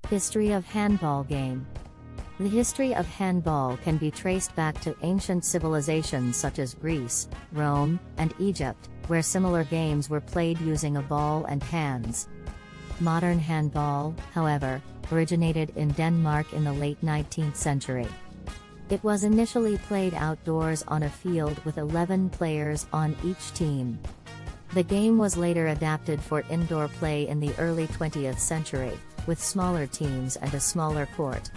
History of handball game. The history of handball can be traced back to ancient civilizations such as Greece, Rome, and Egypt, where similar games were played using a ball and hands. Modern handball, however, originated in Denmark in the late 19th century. It was initially played outdoors on a field with 11 players on each team. The game was later adapted for indoor play in the early 20th century, with smaller teams and a smaller court.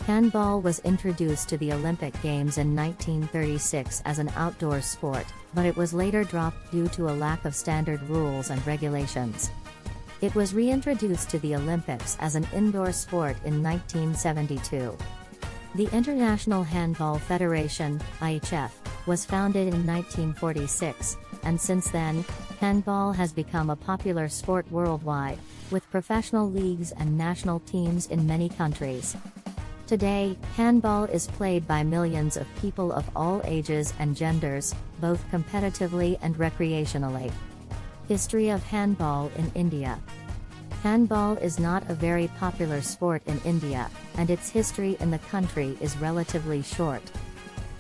Handball was introduced to the Olympic Games in 1936 as an outdoor sport, but it was later dropped due to a lack of standard rules and regulations. It was reintroduced to the Olympics as an indoor sport in 1972. The International Handball Federation, IHF, was founded in 1946, and since then, handball has become a popular sport worldwide, with professional leagues and national teams in many countries. Today, handball is played by millions of people of all ages and genders, both competitively and recreationally. History of handball in India. Handball is not a very popular sport in India, and its history in the country is relatively short.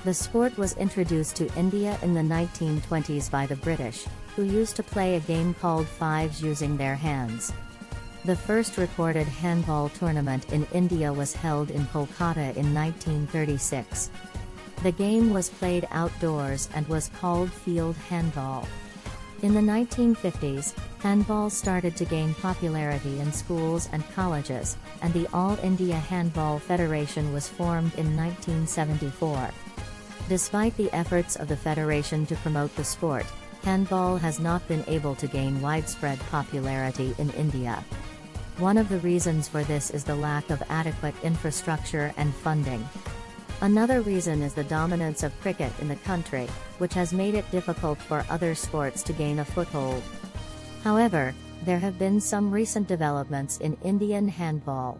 The sport was introduced to India in the 1920s by the British, who used to play a game called fives using their hands. The first recorded handball tournament in India was held in Kolkata in 1936. The game was played outdoors and was called field handball. In the 1950s, handball started to gain popularity in schools and colleges, and the All India Handball Federation was formed in 1974. Despite the efforts of the federation to promote the sport, handball has not been able to gain widespread popularity in India. One of the reasons for this is the lack of adequate infrastructure and funding. Another reason is the dominance of cricket in the country, which has made it difficult for other sports to gain a foothold. However, there have been some recent developments in Indian handball.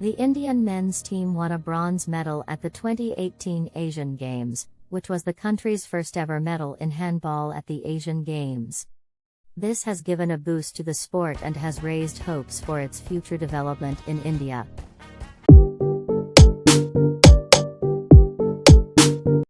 The Indian men's team won a bronze medal at the 2018 Asian Games, which was the country's first ever medal in handball at the Asian Games. This has given a boost to the sport and has raised hopes for its future development in India.